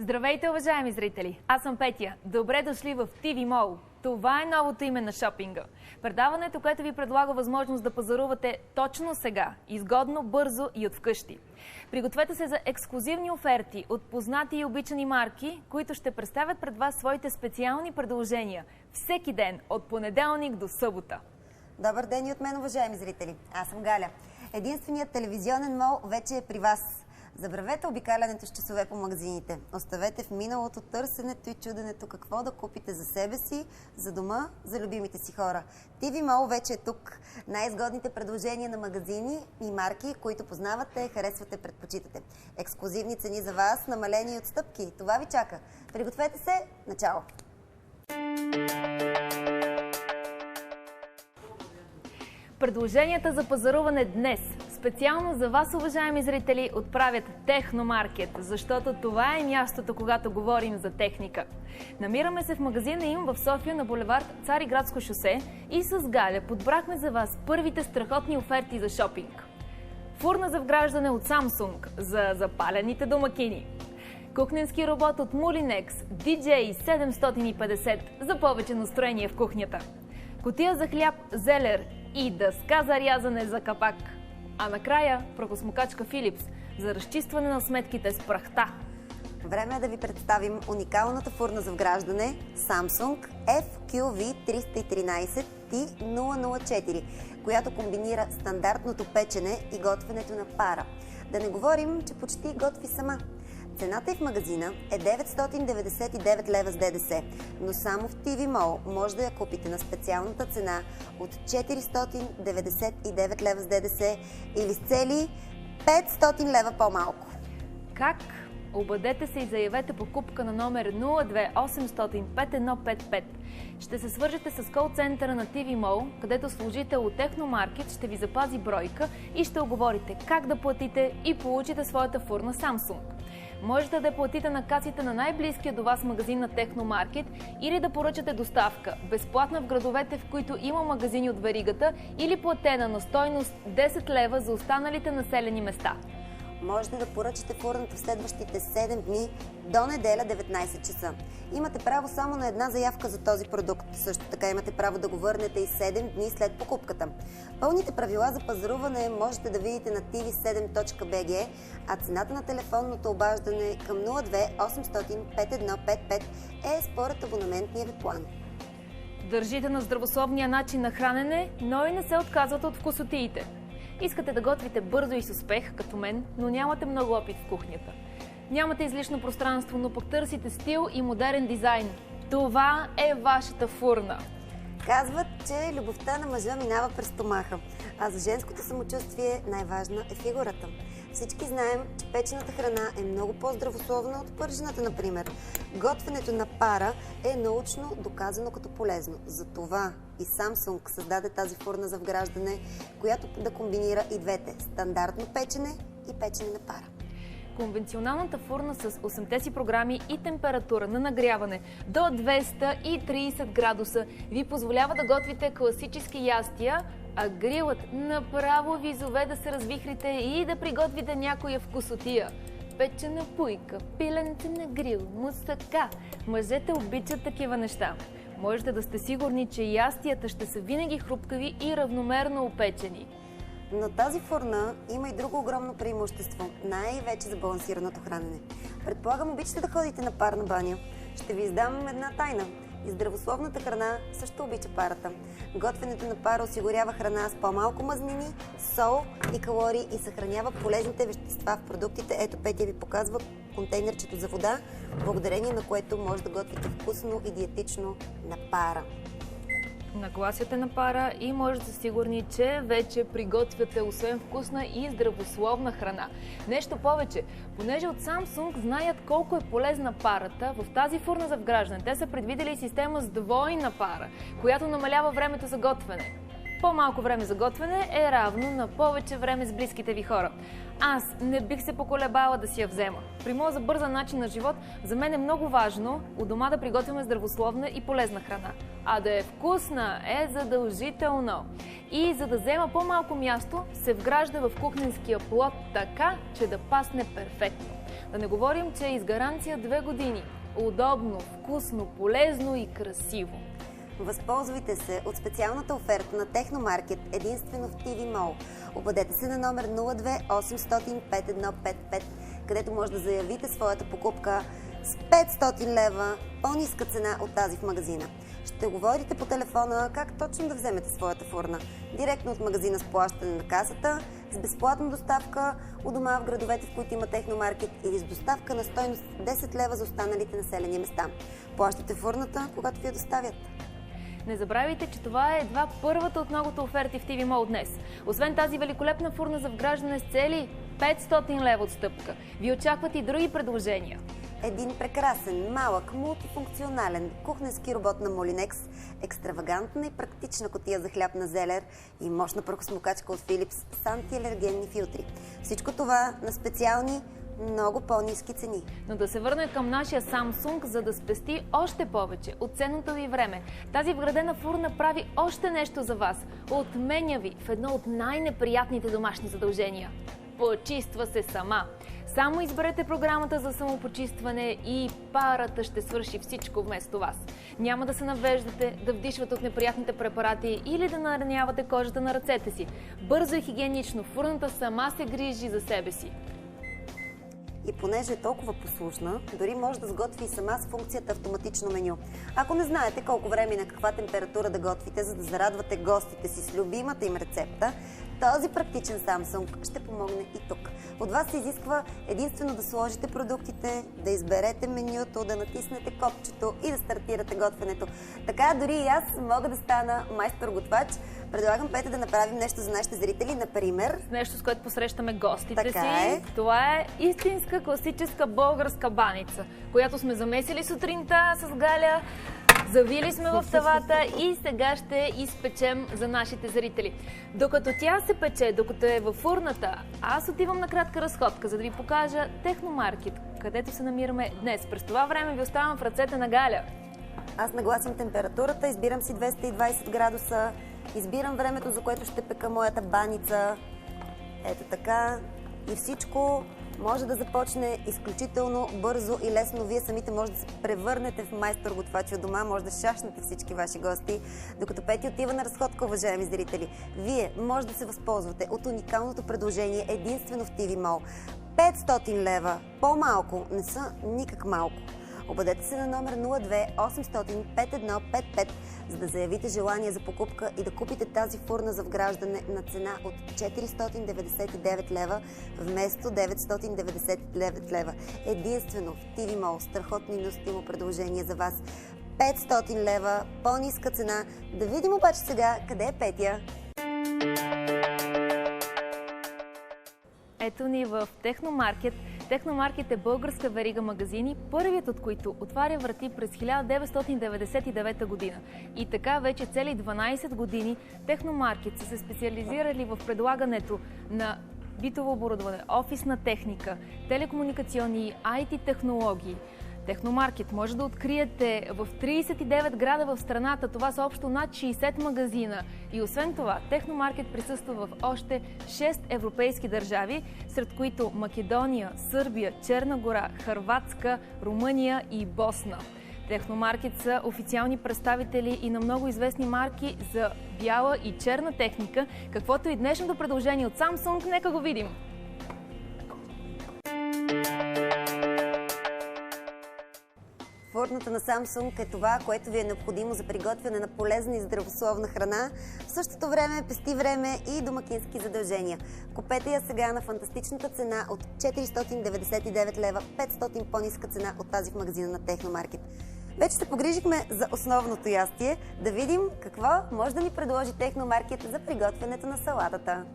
Здравейте, уважаеми зрители! Аз съм Петя. Добре дошли в TV Mall. Това е новото име на шопинга. Предаването, което ви предлага възможност да пазарувате точно сега, изгодно, бързо и от вкъщи. Пригответе се за ексклузивни оферти от познати и обичани марки, които ще представят пред вас своите специални предложения всеки ден, от понеделник до събота. Добър ден и от мен, уважаеми зрители! Аз съм Галя. Единственият телевизионен мол вече е при вас. Забравете обикалянето с часове по магазините. Оставете в миналото търсенето и чуденето какво да купите за себе си, за дома, за любимите си хора. TV Mall вече е тук. Най-изгодните предложения на магазини и марки, които познавате, харесвате, предпочитате. Ексклузивни цени за вас, намалени отстъпки. Това ви чака. Пригответе се. Начало! Предложенията за пазаруване днес специално за вас, уважаеми зрители, отправят Техномаркет, защото това е мястото, когато говорим за техника. Намираме се в магазина им в София на булевард Цариградско шосе и с Галя подбрахме за вас първите страхотни оферти за шопинг. Фурна за вграждане от Samsung за запалените домакини. Кухненски робот от Mulinex DJ 750 за повече настроение в кухнята. Кутия за хляб Зелер и дъска за рязане за капак. А накрая прахосмокачка Philips за разчистване на сметките с прахта. Време е да ви представим уникалната фурна за вграждане Samsung FQV313 T004, която комбинира стандартното печене и готвенето на пара. Да не говорим, че почти готви сама. Цената и в магазина е 999 лева с ДДС, но само в TV Mall може да я купите на специалната цена от 499 лева с ДДС или с цели 500 лева по-малко. Как? Обадете се и заявете покупка на номер 02 800 5155. Ще се свържете с кол-центъра на TV Mall, където служител от Техномаркет ще ви запази бройка и ще оговорите как да платите и получите своята фурна Samsung. Можете да платите на касите на най-близкия до вас магазин на Техномаркет или да поръчате доставка, безплатна в градовете, в които има магазини от веригата, или платена на стойност 10 лева за останалите населени места. Можете да поръчате фурната в следващите 7 дни до неделя 19 часа. Имате право само на една заявка за този продукт. Също така имате право да го върнете и 7 дни след покупката. Пълните правила за пазаруване можете да видите на tv7.bg, а цената на телефонното обаждане към 02 800 5155 е според абонаментния ви план. Държите на здравословния начин на хранене, но и не се отказвате от вкусотиите. Искате да готвите бързо и с успех, като мен, но нямате много опит в кухнята. Нямате излишно пространство, но пък търсите стил и модерен дизайн. Това е вашата фурна. Казват, че любовта на мъжа минава през стомаха, а за женското самочувствие най-важна е фигурата. Всички знаем, че печената храна е много по-здравословна от пържената, например. Готвенето на пара е научно доказано като полезно. Затова и Samsung създаде тази фурна за вграждане, която да комбинира и двете – стандартно печене и печене на пара. Конвенционалната фурна с 8-те си програми и температура на нагряване до 230 градуса ви позволява да готвите класически ястия, а грилът направо ви зове да се развихрите и да приготвите някоя вкусотия. Печена пуйка, пиленце на грил, мусака. Мъжете обичат такива неща. Можете да сте сигурни, че ястията ще са винаги хрупкави и равномерно опечени. Но тази фурна има и друго огромно преимущество, най-вече за балансираното хранене. Предполагам, обичате да ходите на парна баня. Ще ви издам една тайна. И здравословната храна също обича парата. Готвенето на пара осигурява храна с по-малко мазнини, сол и калории и съхранява полезните вещества в продуктите. Ето, Петя ви показва контейнерчето за вода, благодарение на което може да готвите вкусно и диетично на пара. Нагласяте на пара и може да сте сигурни, че вече приготвяте освен вкусна и здравословна храна. Нещо повече, понеже от Samsung знаят колко е полезна парата, в тази фурна за вграждане те са предвидели система с двойна пара, която намалява времето за готвене. По-малко време за готвене е равно на повече време с близките ви хора. Аз не бих се поколебала да си я взема. При моя забързан начин на живот, за мен е много важно у дома да приготвяме здравословна и полезна храна. А да е вкусна е задължително. И за да взема по-малко място, се вгражда в кухненския плод така, че да пасне перфектно. Да не говорим, че е из гаранция 2 години. Удобно, вкусно, полезно и красиво. Възползвайте се от специалната оферта на Техномаркет единствено в TV Mall. Обадете се на номер 02 800 5155, където може да заявите своята покупка с 500 лева по-ниска цена от тази в магазина. Ще говорите по телефона как точно да вземете своята фурна. Директно от магазина с плащане на касата, с безплатна доставка у дома в градовете, в които има Техномаркет, или с доставка на стойност 10 лева за останалите населени места. Плащате фурната, когато ви я доставят. Не забравяйте, че това е едва първата от многото оферти в TV Mall днес. Освен тази великолепна фурна за вграждане с цели 500 лева отстъпка, ви очакват и други предложения. Един прекрасен, малък, мултифункционален кухненски робот на Molinex, екстравагантна и практична кутия за хляб на зелер и мощна прахосмокачка от Philips с антиалергенни филтри. Всичко това на специални, много по-ниски цени. Но да се върне към нашия Samsung, за да спести още повече от ценното ви време. Тази вградена фурна прави още нещо за вас. Отменя ви в едно от най-неприятните домашни задължения. Почиства се сама. Само изберете програмата за самопочистване и парата ще свърши всичко вместо вас. Няма да се навеждате, да вдишвате от неприятните препарати или да наранявате кожата на ръцете си. Бързо и хигиенично фурната сама се грижи за себе си. И понеже е толкова послушна, дори може да сготви и сама с функцията автоматично меню. Ако не знаете колко време и на каква температура да готвите, за да зарадвате гостите си с любимата им рецепта, този практичен Samsung ще помогне и тук. От вас се изисква единствено да сложите продуктите, да изберете менюто, да натиснете копчето и да стартирате готвенето. Така дори и аз мога да стана майстор-готвач. Предлагам, Петя, да направим нещо за нашите зрители, например... Нещо, с което посрещаме гостите си. Е. Това е истинска класическа българска баница, която сме замесили сутринта с Галя. Завили сме в тавата и сега ще изпечем за нашите зрители. Докато тя се пече, докато е във фурната, аз отивам на кратка разходка, за да ви покажа Техномаркет, където се намираме днес. През това време ви оставам в ръцете на Галя. Аз нагласям температурата, избирам си 220 градуса, избирам времето, за което ще пека моята баница. Ето така. И всичко може да започне изключително бързо и лесно. Вие самите може да се превърнете в майстор-готвачи от дома, може да шашнете всички ваши гости. Докато Пети отива на разходка, уважаеми зрители, вие може да се възползвате от уникалното предложение единствено в TV Mall. 500 лева, по-малко, не са никак малко. Обадете се на номер 02 800 5155, за да заявите желание за покупка и да купите тази фурна за вграждане на цена от 499 лева вместо 999 лева. Единствено в TV Mall. Страхотно и неустимо предложение за вас. 500 лева, по-ниска цена. Да видим обаче сега къде е Петя. Ето ни в Техномаркет. Техномаркет е българска верига магазини, първият от които отваря врати през 1999 година. И така вече цели 12 години Техномаркет са се специализирали в предлагането на битово оборудване, офисна техника, телекомуникационни и IT технологии. Техномаркет може да откриете в 39 града в страната. Това са общо над 60 магазина. И освен това, Техномаркет присъства в още 6 европейски държави, сред които Македония, Сърбия, Черна гора, Хърватска, Румъния и Босна. Техномаркет са официални представители и на много известни марки за бяла и черна техника, каквото и днешното предложение от Samsung. Нека го видим! Фурната на Samsung е това, което ви е необходимо за приготвяне на полезна и здравословна храна. В същото време пести време и домакински задължения. Купете я сега на фантастичната цена от 499 лева, 500 по-ниска цена от тази в магазина на Техномаркет. Вече се погрижихме за основното ястие. Да видим какво може да ни предложи Техномаркет за приготвянето на салатата.